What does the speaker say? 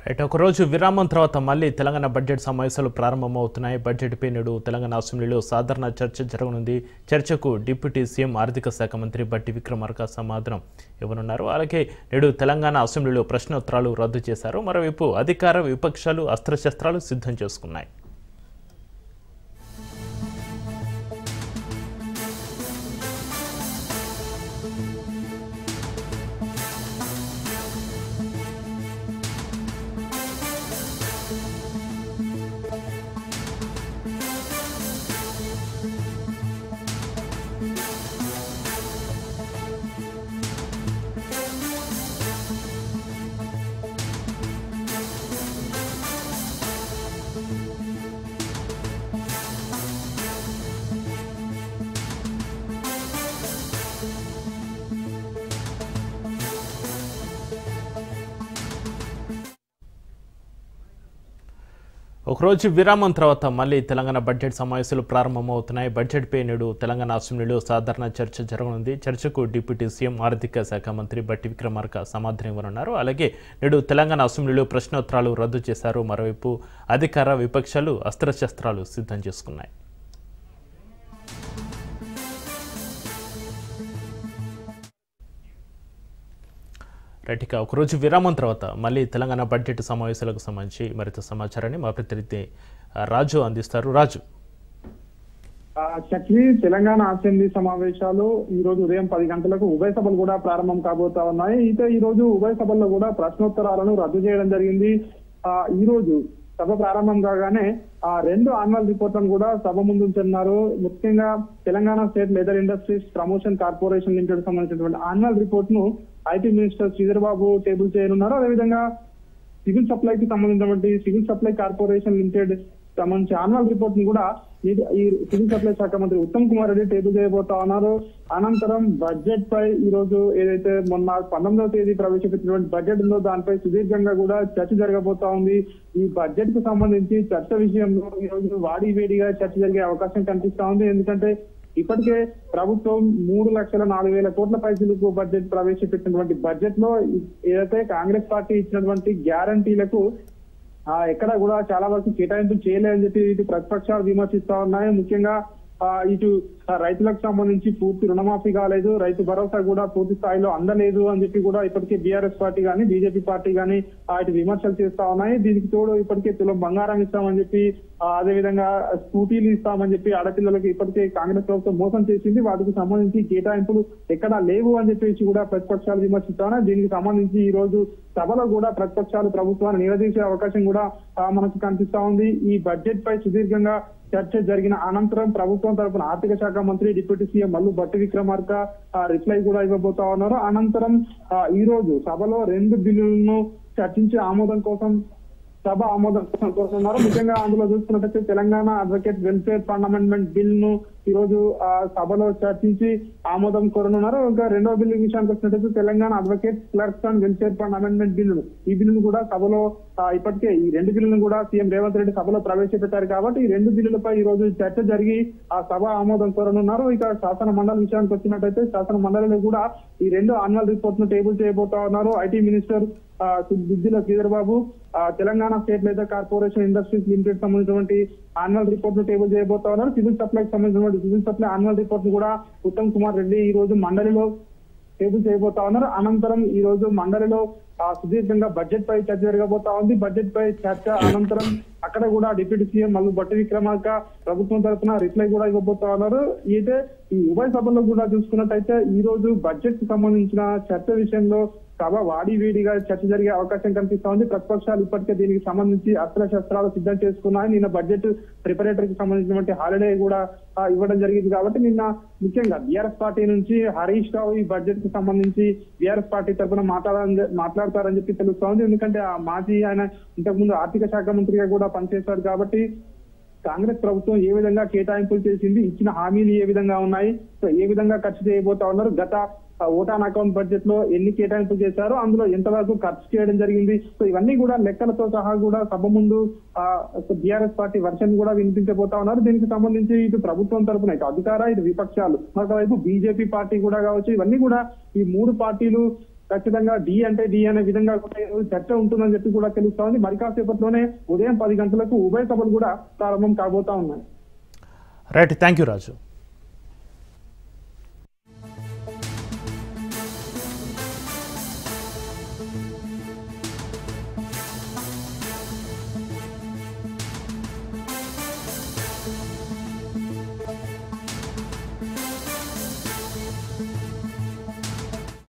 Right ఒకరోజు విరామం తర్వాత మళ్ళీ తెలంగాణ బడ్జెట్ సమావేశాలు ప్రారంభమవుతున్నాయి. బడ్జెట్పై నేడు తెలంగాణ అసెంబ్లీలో సాధారణ చర్చ జరగనుంది. చర్చకు డిప్యూటీ సీఎం ఆర్థిక శాఖ మంత్రి బట్టి విక్రమార్క సమాధానం ఇవ్వనున్నారు. అలాగే నేడు తెలంగాణ అసెంబ్లీలో ప్రశ్నోత్తరాలు రద్దు చేశారు. మరోవైపు అధికార విపక్షాలు అస్త్రశస్త్రాలు సిద్ధం చేసుకున్నాయి. ఒకరోజు విరామం తర్వాత మళ్ళీ తెలంగాణ బడ్జెట్ సమావేశాలు ప్రారంభమవుతున్నాయి. బడ్జెట్పై నేడు తెలంగాణ అసెంబ్లీలో సాధారణ చర్చ జరగనుంది. చర్చకు డిప్యూటీ సీఎం ఆర్థిక శాఖ మంత్రి బట్టి విక్రమార్క సమాధానం ఇవ్వనున్నారు. అలాగే నేడు తెలంగాణ అసెంబ్లీలో ప్రశ్నోత్తరాలు రద్దు చేశారు. మరోవైపు అధికార విపక్షాలు అస్త్రశస్త్రాలు సిద్ధం చేసుకున్నాయి. రైట్ ఇక ఒకరోజు విరామం తర్వాత మళ్ళీ తెలంగాణ బడ్జెట్ సమావేశాలకు సంబంధించి మరింత సమాచారాన్ని మా ప్రతినిధి రాజు అందిస్తారు. రాజు, తెలంగాణ అసెంబ్లీ సమావేశాలు ఈ రోజు ఉదయం 10 గంటలకు ఉభయ సభలు కూడా ప్రారంభం కాబోతా ఉన్నాయి. అయితే ఈ రోజు ఉభయ సభల్లో కూడా ప్రశ్నోత్తరాలను రద్దు చేయడం జరిగింది. ఈ రోజు సభ ప్రారంభం కాగానే రెండు యాన్యువల్ రిపోర్ట్లను కూడా సభ ముందు ఉంచున్నారు. ముఖ్యంగా Telangana state leather industries promotion corporation limited సంబంధించినటువంటి యాన్యువల్ రిపోర్ట్ ను IT minister Sridhar Babu table చేయనున్నారు. అదేవిధంగా సివిల్ సప్లై కి సంబంధించినటువంటి సివిల్ సప్లై కార్పొరేషన్ లిమిటెడ్ సంబంధించి యాన్యువల్ రిపోర్ట్ ను కూడా ఈ సివిల్ సప్లై శాఖ మంత్రి ఉత్తమ్ కుమార్ రెడ్డి టేబుల్ చేయబోతా ఉన్నారు. అనంతరం బడ్జెట్ పై ఈ రోజు ఏదైతే మొన్న 19వ తేదీ ప్రవేశపెట్టినటువంటి బడ్జెట్ ఉందో దానిపై సుదీర్ఘంగా కూడా చర్చ జరగబోతా ఉంది. ఈ బడ్జెట్ కు సంబంధించి చర్చ విషయంలో ఈ రోజు వాడివేడిగా చర్చ జరిగే అవకాశం కనిపిస్తా ఉంది. ఎందుకంటే ఇప్పటికే ప్రభుత్వం 3,04,000 కోట్ల పైసలకు బడ్జెట్ ప్రవేశపెట్టినటువంటి బడ్జెట్ లో ఏదైతే కాంగ్రెస్ పార్టీ ఇచ్చినటువంటి గ్యారంటీలకు ఎక్కడ కూడా చాలా వరకు కేటాయింపులు చేయలేదని చెప్పి ఇటు ప్రతిపక్షాలు విమర్శిస్తా ఉన్నాయి. ముఖ్యంగా ఇటు రైతులకు సంబంధించి పూర్తి రుణమాఫీ కాలేదు, రైతు భరోసా కూడా పూర్తి స్థాయిలో అందలేదు అని చెప్పి కూడా ఇప్పటికే బీఆర్ఎస్ పార్టీ కానీ బీజేపీ పార్టీ కానీ ఇటు విమర్శలు చేస్తా ఉన్నాయి. దీనికి తోడు ఇప్పటికే తులం బంగారం ఇస్తామని చెప్పి అదేవిధంగా స్కూటీలు ఇస్తామని చెప్పి ఆడపిల్లలకు ఇప్పటికే కాంగ్రెస్ ప్రభుత్వం మోసం చేసింది. వాటికి సంబంధించి కేటాయింపులు ఎక్కడా లేవు అని చెప్పేసి కూడా ప్రతిపక్షాలు విమర్శిస్తా ఉన్నాయి. దీనికి సంబంధించి ఈ రోజు సభలో కూడా ప్రతిపక్షాలు ప్రభుత్వాన్ని నిలదీసే అవకాశం కూడా మనకు కనిపిస్తా ఉంది. ఈ బడ్జెట్ పై సుదీర్ఘంగా చర్చ జరిగిన అనంతరం ప్రభుత్వం తరఫున ఆర్థిక శాఖ మంత్రి డిప్యూటీ సీఎం మల్లు బట్టి విక్రమార్క రిప్లై కూడా ఇవ్వబోతా ఉన్నారు. అనంతరం ఈ రోజు సభలో 2 బిల్లులను చర్చించి ఆమోదం కోసం సభ ఆమోదం కోసం కోరుతున్నారు. ముఖ్యంగా అందులో చూసుకున్నట్టయితే Telangana advocate welfare fund amendment bill ను ఈ రోజు సభలో చర్చించి ఆమోదం కోరనున్నారు. ఇంకా రెండో బిల్లు విషయానికి వచ్చినట్టయితే Telangana advocate clerks and welfare fund amendment బిల్లును ఈ బిల్లును కూడా సభలో ఇప్పటికే ఈ 2 బిల్లులను కూడా సీఎం రేవంత్ రెడ్డి సభలో ప్రవేశపెట్టారు. కాబట్టి ఈ 2 బిల్లులపై ఈ రోజు చర్చ జరిగి ఆ సభ ఆమోదం కోరనున్నారు. ఇక శాసన మండలి విషయానికి వచ్చినట్టయితే శాసన మండలిలో కూడా ఈ 2 యాన్యువల్ రిపోర్ట్ ను టేబుల్ చేయబోతా ఉన్నారు. IT minister Duddilla Sridhar Babu Telangana state leather corporation industries limited సంబంధించినటువంటి యాన్యువల్ రిపోర్ట్ ను టేబుల్ చేయబోతా ఉన్నారు. సివిల్ సప్లైకి సంబంధించినటువంటి సివిల్ సప్లై యాన్యువల్ రిపోర్ట్ ను కూడా ఉత్తమ్ కుమార్ రెడ్డి ఈ రోజు మండలిలో టేబుల్ చేయబోతా ఉన్నారు. అనంతరం ఈ రోజు మండలిలో సుదీర్ఘంగా బడ్జెట్ పై చర్చ జరగబోతా ఉంది. బడ్జెట్ పై చర్చ అనంతరం అక్కడ కూడా డిప్యూటీ సీఎం మల్లు బట్టి విక్రమార్క ప్రభుత్వం తరఫున రిప్లై కూడా ఇవ్వబోతా ఉన్నారు. అయితే ఈ ఉభయ సభల్లో కూడా చూసుకున్నట్టయితే ఈ రోజు బడ్జెట్ కు సంబంధించిన చర్చ విషయంలో సభ వాడివేడిగా చర్చ జరిగే అవకాశం కనిపిస్తా ఉంది. ప్రతిపక్షాలు ఇప్పటికే దీనికి సంబంధించి అస్త్రశస్త్రాలు సిద్ధం చేసుకున్నాయి. నిన్న బడ్జెట్ ప్రిపరేటరీ కి సంబంధించినటువంటి హాలిడే కూడా ఇవ్వడం జరిగింది. కాబట్టి నిన్న ముఖ్యంగా బీఆర్ఎస్ పార్టీ నుంచి హరీష్ రావు ఈ బడ్జెట్ కు సంబంధించి బీఆర్ఎస్ పార్టీ తరఫున మాట్లాడతారని చెప్పి తెలుస్తా ఉంది. ఎందుకంటే మాజీ ఆయన ఇంతకుముందు ఆర్థిక శాఖ మంత్రిగా కూడా పనిచేశారు. కాబట్టి కాంగ్రెస్ ప్రభుత్వం ఏ విధంగా కేటాయింపులు చేసింది, ఇచ్చిన హామీలు ఏ విధంగా ఉన్నాయి, సో ఏ విధంగా ఖర్చు చేయబోతా ఉన్నారు, గత ఓటాన్ అకౌంట్ బడ్జెట్ లో ఎన్ని కేటాయింపులు చేశారో అందులో ఎంతవరకు ఖర్చు చేయడం జరిగింది, సో ఇవన్నీ కూడా లెక్కలతో సహా కూడా సభ ముందు బీఆర్ఎస్ పార్టీ వర్షన్ కూడా వినిపించబోతా ఉన్నారు. దీనికి సంబంధించి ఇటు ప్రభుత్వం తరఫున ఇటు అధికార ఇటు విపక్షాలు మరొకవైపు బీజేపీ పార్టీ కూడా కావచ్చు, ఇవన్నీ కూడా ఈ మూడు పార్టీలు ఖచ్చితంగా డి అంటే డి అనే విధంగా కూడా ఈరోజు చర్చ ఉంటుందని చెప్పి కూడా తెలుస్తా ఉంది. మరి కాసేపట్లోనే ఉదయం 10 గంటలకు ఉభయ సభలు కూడా ప్రారంభం కాబోతా ఉన్నాయి. Right, thank you Raju.